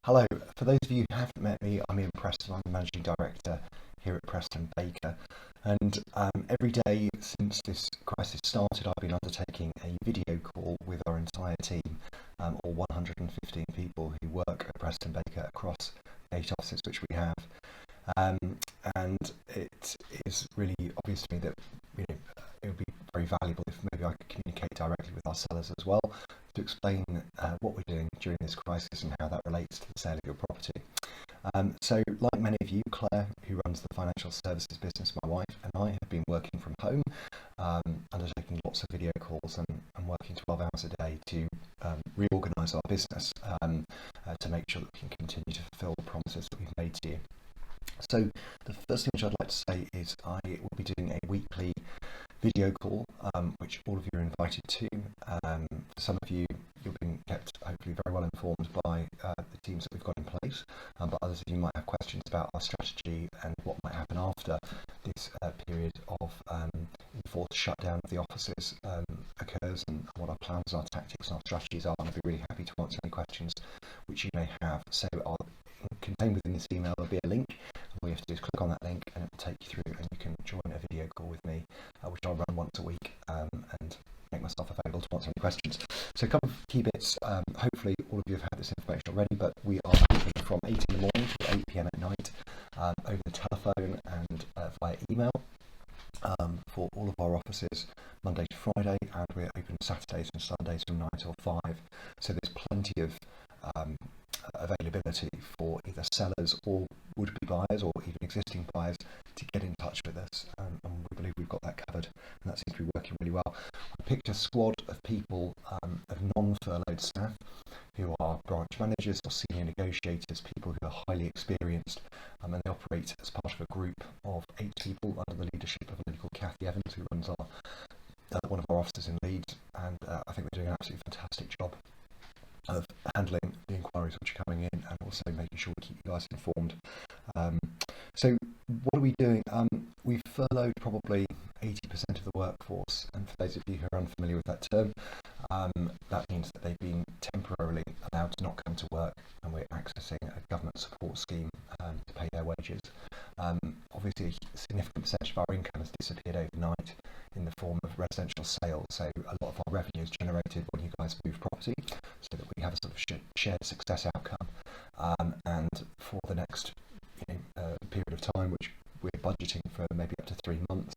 Hello, for those of you who haven't met me, I'm Ian Preston. I'm the Managing Director here at Preston Baker. And every day since this crisis started, I've been undertaking a video call with our entire team, all 115 people who work at Preston Baker across 8 offices which we have. And it is really obvious to me that it would be very valuable if maybe I could communicate directly with our sellers as well to explain what we're doing during this crisis and how that relates to the sale of your property. So like many of you, Claire, who runs the financial services business, my wife, and I have been working from home, undertaking lots of video calls and working 12 hours a day to reorganise our business to make sure that we can continue to fulfil the promises that we've made to you. So the first thing which I'd like to say is I will be doing a weekly video call, which all of you are invited to. For some of you, you've been kept hopefully very well informed by the teams that we've got in place, but others of you might have questions about our strategy and what might happen after this period of enforced shutdown of the offices occurs, and what our plans, our tactics and our strategies are. And I'd be really happy to answer any questions which you may have. So contained within this email there'll be a link. All you have to do is click on that link and it will take you through, and you can join a video call with me, which I'll run once a week and make myself available to answer any questions. So a couple of key bits. Hopefully all of you have had this information already, but we are open from 8 in the morning to 8 p.m. at night over the telephone and via email for all of our offices Monday to Friday, and we're open Saturdays and Sundays from 9 till 5. So there's plenty of availability for either sellers or would-be buyers or even existing buyers to get in touch with us, and we believe we've got that covered, and that seems to be working really well. We picked a squad of people, of non-furloughed staff who are branch managers or senior negotiators, people who are highly experienced, and they operate as part of a group of 8 people under the leadership of a lady called Kathy Evans, who runs one of our offices in Leeds, and I think they're doing an absolutely fantastic job of handling the inquiries which are coming in and also making sure we keep you guys informed. So what are we doing? We've furloughed probably 80% of the workforce, and for those of you who are unfamiliar with that term, that means that they've been temporarily allowed to not come to work, and we're accessing a government support scheme to pay their wages. Obviously a significant percentage of our income has disappeared overnight in the form of residential sales, so a lot of our revenue is generated when you guys move property, so that we have a sort of shared success outcome, and for the next period of time, which we're budgeting for maybe up to 3 months,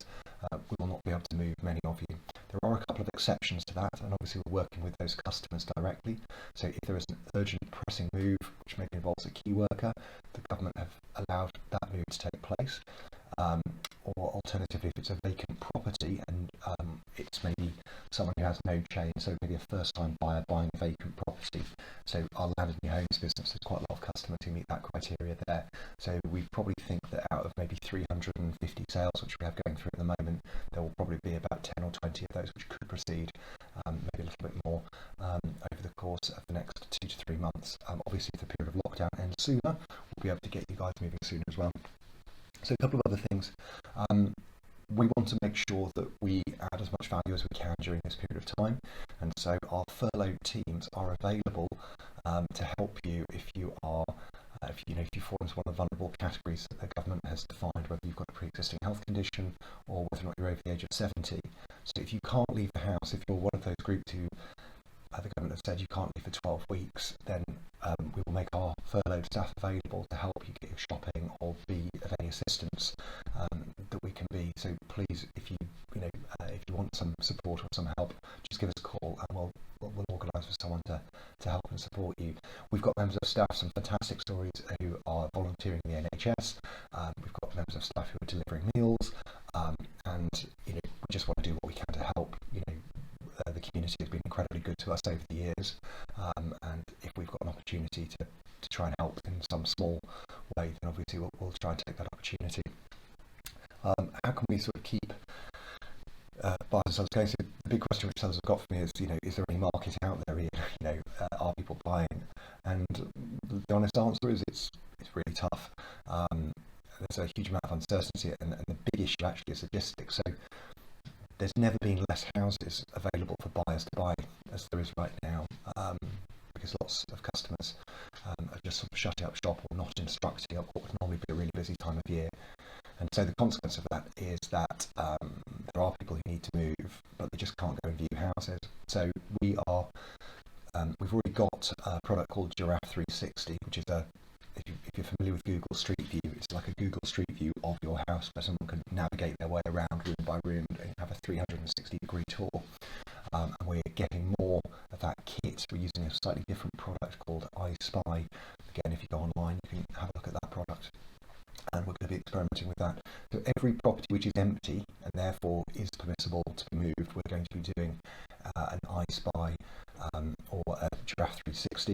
we will not be able to move many of you. There are a couple of exceptions to that, and obviously we're working with those customers directly. So if there is an urgent pressing move which maybe involves a key worker, the government have allowed that move to take place, or alternatively if it's a vacant property and it's maybe someone who has no chain, so maybe a first time buyer buying a vacant property. So our land and new homes business, there's quite a lot of customers who meet that criteria there. So we probably think that out of maybe 350 sales which we have going through at the moment, there will probably be about 10 or 20 of those which could proceed, maybe a little bit more over the course of the next 2 to 3 months. Obviously if the period of lockdown ends sooner, we'll be able to get you guys moving sooner as well. So a couple of other things. We want to make sure that we add as much value as we can during this period of time, and so our furloughed teams are available to help you if you are, if you fall into one of the vulnerable categories that the government has defined, whether you've got a pre-existing health condition or whether or not you're over the age of 70. So if you can't leave the house, if you're one of those groups who the government has said you can't leave for 12 weeks, then we will make our furloughed staff available to help you get your shopping or be of any assistance that we can be. So please, if you want some support or some help, just give us a call and we'll organise with someone to help and support you. We've got members of staff, some fantastic stories, who are volunteering in the NHS. We've got members of staff who are delivering meals, and we just want to do what we can to help. The community has been incredibly good to us over the years, and if we've got an opportunity to try and help in some small way, then obviously we'll try and take that opportunity. How can we sort of keep buyers and sellers going? So the big question which sellers have got for me is, is there any market out there? Are people buying? And the honest answer is it's really tough. There's a huge amount of uncertainty, and the big issue actually is logistics. So there's never been less houses available for buyers to buy as there is right now, because lots of customers are just sort of shutting up shop or not instructing at what would normally be a really busy time of year. And so the consequence of that is that there are people who need to move, but they just can't go and view houses. So we've already got a product called Giraffe 360, which is if you're familiar with Google Street View, it's like a Google Street View of your house where someone can navigate their way around room by room and have a 360-degree tour. And we're getting more of that kit. We're using a slightly different product called I Spy. Again, if you go online, you can have a look at that product. And we're going to be experimenting with that. So every property which is empty and therefore is permissible to be moved, we're going to be doing an I Spy or a Giraffe 360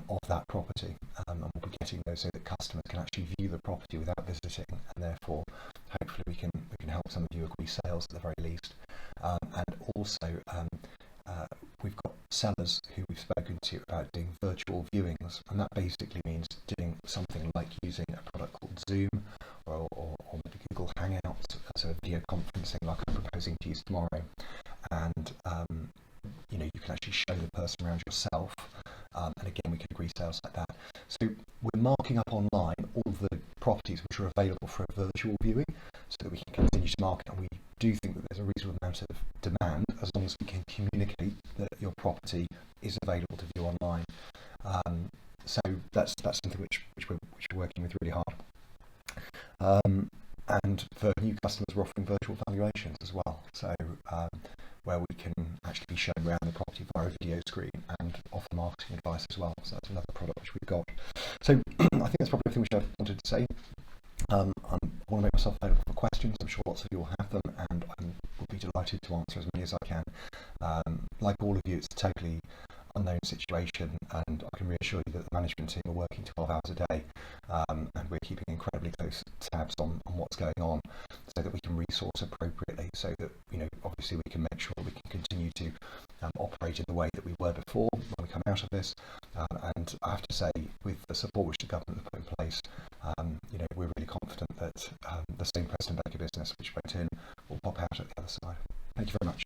of that property. And we'll be getting those so that customers can actually view the property without visiting, and therefore hopefully we can help some of you agree sales at the very least. And also we've got sellers who we've spoken to about doing virtual viewings, and that basically means doing something like using a product called Zoom or maybe Google Hangouts as a video conferencing like I'm proposing to use tomorrow. And you can actually show the person around yourself, and again we can agree sales like that. So we're marking up online all of the properties which are available for a virtual viewing so that we can continue to market, and we do think that there's a reasonable amount of demand as long as we can communicate that your property is available to view online. So that's something which we're working with really hard. And for new customers, we're offering virtual valuations as well. So where we can actually be shown around the property via a video screen and offer marketing advice as well. So that's another product which we've got. So I think that's probably everything which I wanted to say. I want to make myself available for questions. I'm sure lots of you will have them, and I will be delighted to answer as many as I can. Like all of you, it's a totally unknown situation, and I can reassure you that the management team are working 12 hours a day, and we're keeping incredibly close tabs on what's going on so that we can resource appropriately, so that obviously we can make sure that we can continue to operate in the way that we were before when we come out of this. And I have to say, with the support which the government have put in place, we're really confident that the same Preston Baker business which went in will pop out at the other side. Thank you very much.